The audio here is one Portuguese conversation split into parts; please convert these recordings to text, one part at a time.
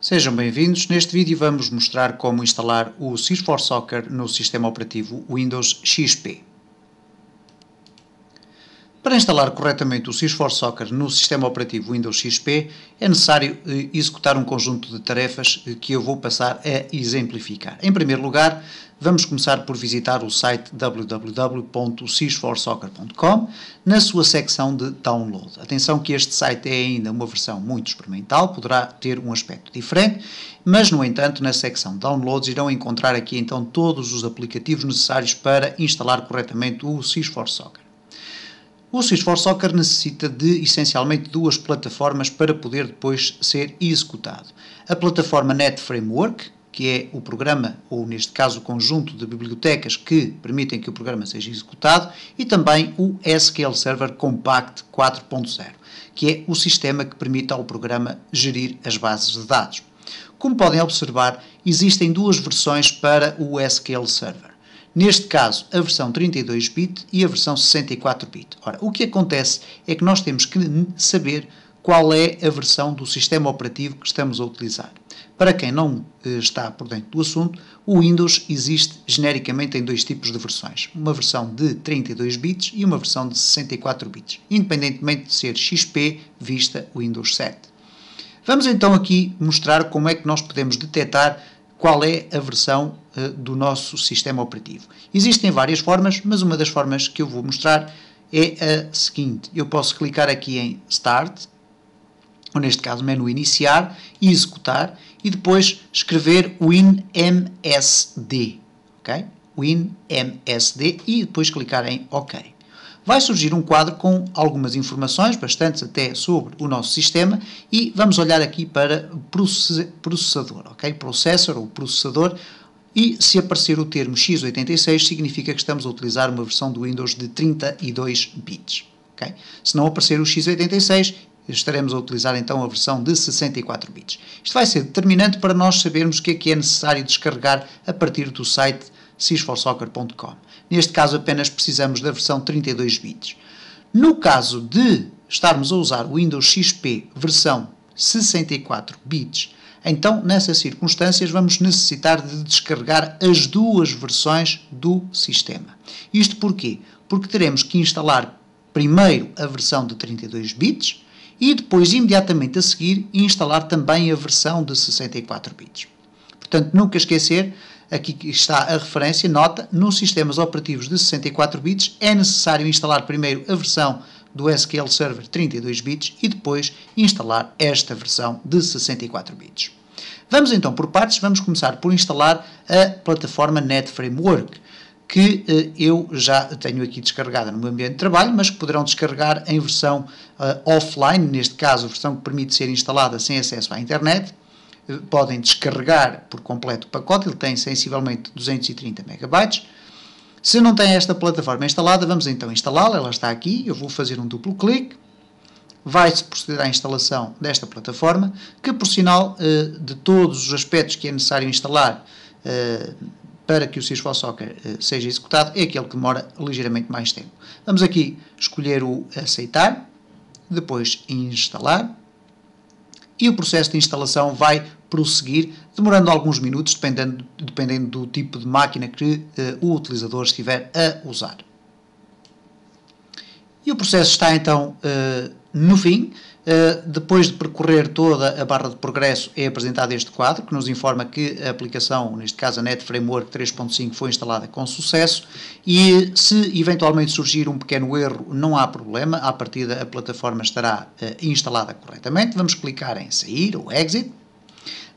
Sejam bem-vindos. Neste vídeo vamos mostrar como instalar o Sys4Soccer no sistema operativo Windows XP. Para instalar corretamente o Sys4Soccer no sistema operativo Windows XP é necessário executar um conjunto de tarefas que eu vou passar a exemplificar. Em primeiro lugar, vamos começar por visitar o site www.sys4soccer.com na sua secção de download. Atenção que este site é ainda uma versão muito experimental, poderá ter um aspecto diferente, mas no entanto na secção downloads irão encontrar aqui então todos os aplicativos necessários para instalar corretamente o Sys4Soccer. O Sys4Soccer necessita de essencialmente duas plataformas para poder depois ser executado. A plataforma NetFramework, que é o programa, ou neste caso o conjunto de bibliotecas que permitem que o programa seja executado, e também o SQL Server Compact 4.0, que é o sistema que permite ao programa gerir as bases de dados. Como podem observar, existem duas versões para o SQL Server. Neste caso, a versão 32-bit e a versão 64-bit. Ora, o que acontece é que nós temos que saber qual é a versão do sistema operativo que estamos a utilizar. Para quem não está por dentro do assunto, o Windows existe genericamente em dois tipos de versões. Uma versão de 32 bits e uma versão de 64 bits, independentemente de ser XP, Vista, Windows 7. Vamos então aqui mostrar como é que nós podemos detectar qual é a versão do nosso sistema operativo. Existem várias formas, mas uma das formas que eu vou mostrar é a seguinte. Eu posso clicar aqui em Start, ou neste caso menu Iniciar, e Executar, e depois escrever WinMSD, ok? WinMSD, e depois clicar em OK. Vai surgir um quadro com algumas informações, bastantes até, sobre o nosso sistema, e vamos olhar aqui para processador, ok? Processor ou processador, e se aparecer o termo x86 significa que estamos a utilizar uma versão do Windows de 32 bits, ok? Se não aparecer o x86, estaremos a utilizar então a versão de 64 bits. Isto vai ser determinante para nós sabermos o que é necessário descarregar a partir do site sys4soccer.com. Neste caso apenas precisamos da versão 32 bits. No caso de estarmos a usar o Windows XP versão 64 bits, então nessas circunstâncias vamos necessitar de descarregar as duas versões do sistema. Isto porquê? Porque teremos que instalar primeiro a versão de 32 bits e depois imediatamente a seguir instalar também a versão de 64 bits. Portanto, nunca esquecer, aqui está a referência, nota, nos sistemas operativos de 64 bits é necessário instalar primeiro a versão do SQL Server 32 bits e depois instalar esta versão de 64 bits. Vamos então por partes, vamos começar por instalar a plataforma NetFramework, que eu já tenho aqui descarregada no meu ambiente de trabalho, mas que poderão descarregar em versão offline, neste caso a versão que permite ser instalada sem acesso à internet. Podem descarregar por completo o pacote, ele tem sensivelmente 230 MB. Se não tem esta plataforma instalada, vamos então instalá-la, ela está aqui, eu vou fazer um duplo clique, vai-se proceder à instalação desta plataforma, que por sinal de todos os aspectos que é necessário instalar para que o Sys4Soccer seja executado, é aquele que demora ligeiramente mais tempo. Vamos aqui escolher o aceitar, depois instalar, e o processo de instalação vai prosseguir, demorando alguns minutos, dependendo do tipo de máquina que o utilizador estiver a usar. E o processo está então no fim. Depois de percorrer toda a barra de progresso, é apresentado este quadro, que nos informa que a aplicação, neste caso a NetFramework 3.5, foi instalada com sucesso, e se eventualmente surgir um pequeno erro, não há problema, à partida a plataforma estará instalada corretamente. Vamos clicar em Sair ou Exit.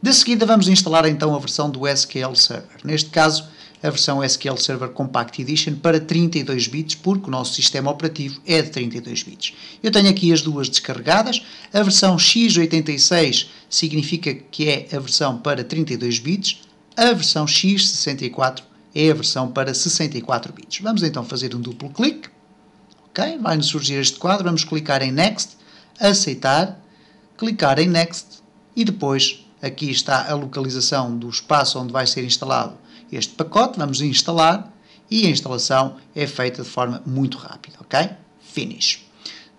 De seguida vamos instalar então a versão do SQL Server, neste caso a versão SQL Server Compact Edition para 32 bits, porque o nosso sistema operativo é de 32 bits. Eu tenho aqui as duas descarregadas. A versão x86 significa que é a versão para 32 bits, a versão x64 é a versão para 64 bits. Vamos então fazer um duplo clique. Ok? Vai-nos surgir este quadro, vamos clicar em Next, aceitar, clicar em Next e depois aqui está a localização do espaço onde vai ser instalado este pacote. Vamos instalar e a instalação é feita de forma muito rápida, ok? Finish.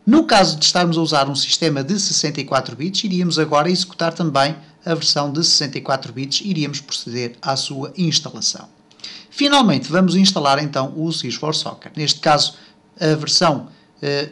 No caso de estarmos a usar um sistema de 64 bits, iríamos agora executar também a versão de 64 bits, iríamos proceder à sua instalação. Finalmente, vamos instalar então o Sys4Soccer. Neste caso, a versão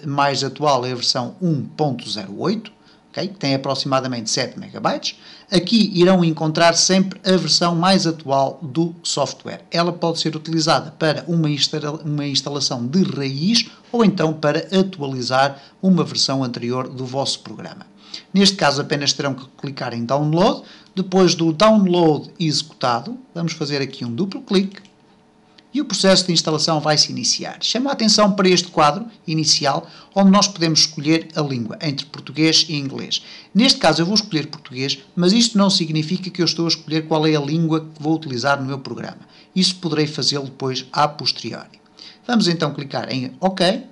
mais atual é a versão 1.08, okay? Que tem aproximadamente 7 MB. Aqui irão encontrar sempre a versão mais atual do software. Ela pode ser utilizada para uma instalação de raiz ou então para atualizar uma versão anterior do vosso programa. Neste caso, apenas terão que clicar em Download. Depois do download executado, vamos fazer aqui um duplo clique e o processo de instalação vai se iniciar. Chamo a atenção para este quadro inicial, onde nós podemos escolher a língua, entre português e inglês. Neste caso eu vou escolher português, mas isto não significa que eu estou a escolher qual é a língua que vou utilizar no meu programa. Isso poderei fazê-lo depois a posteriori. Vamos então clicar em OK.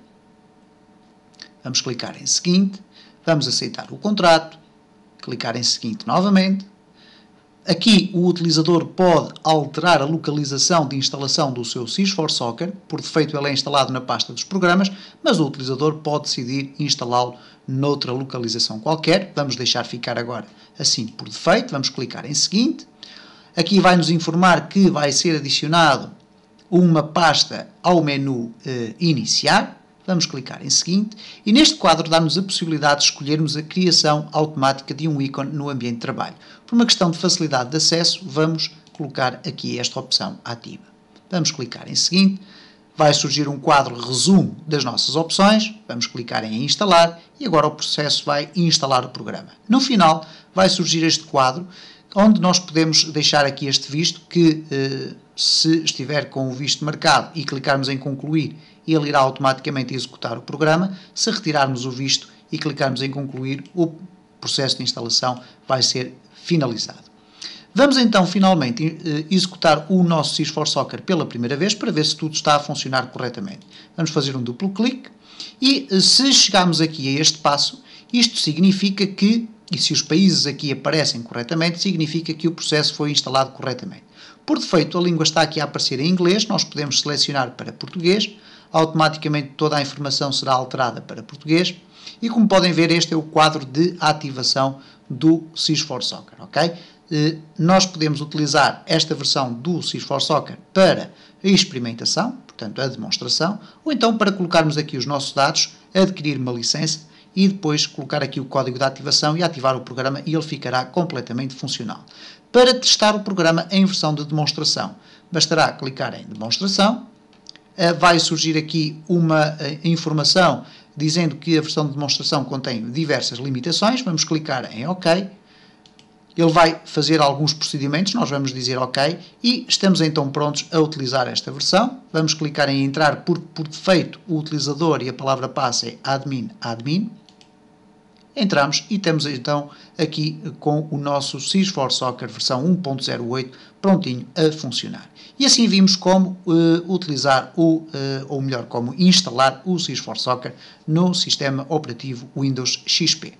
Vamos clicar em Seguinte. Vamos aceitar o contrato. Clicar em Seguinte novamente. Aqui o utilizador pode alterar a localização de instalação do seu Sys4Soccer, por defeito ele é instalado na pasta dos programas, mas o utilizador pode decidir instalá-lo noutra localização qualquer. Vamos deixar ficar agora assim por defeito, vamos clicar em Seguinte. Aqui vai nos informar que vai ser adicionado uma pasta ao menu Iniciar. Vamos clicar em Seguinte e neste quadro dá-nos a possibilidade de escolhermos a criação automática de um ícone no ambiente de trabalho. Por uma questão de facilidade de acesso, vamos colocar aqui esta opção ativa. Vamos clicar em Seguinte, vai surgir um quadro resumo das nossas opções, vamos clicar em Instalar e agora o processo vai instalar o programa. No final vai surgir este quadro onde nós podemos deixar aqui este visto que se estiver com o visto marcado e clicarmos em Concluir, ele irá automaticamente executar o programa. Se retirarmos o visto e clicarmos em Concluir, o processo de instalação vai ser finalizado. Vamos então finalmente executar o nosso Sys4Soccer pela primeira vez para ver se tudo está a funcionar corretamente. Vamos fazer um duplo clique e se chegarmos aqui a este passo, isto significa que, e se os países aqui aparecem corretamente, significa que o processo foi instalado corretamente. Por defeito, a língua está aqui a aparecer em inglês, nós podemos selecionar para português, automaticamente toda a informação será alterada para português e, como podem ver, este é o quadro de ativação do Sys4Soccer, ok? Nós podemos utilizar esta versão do Sys4Soccer para a experimentação, portanto a demonstração, ou então para colocarmos aqui os nossos dados, adquirir uma licença e depois colocar aqui o código de ativação e ativar o programa e ele ficará completamente funcional. Para testar o programa em versão de demonstração, bastará clicar em Demonstração, vai surgir aqui uma informação dizendo que a versão de demonstração contém diversas limitações, vamos clicar em OK, ele vai fazer alguns procedimentos, nós vamos dizer OK e estamos então prontos a utilizar esta versão. Vamos clicar em Entrar porque por defeito o utilizador e a palavra passe é admin. Entramos e estamos então aqui com o nosso Sys4Soccer versão 1.08 prontinho a funcionar. E assim vimos como utilizar ou melhor, como instalar o Sys4Soccer no sistema operativo Windows XP.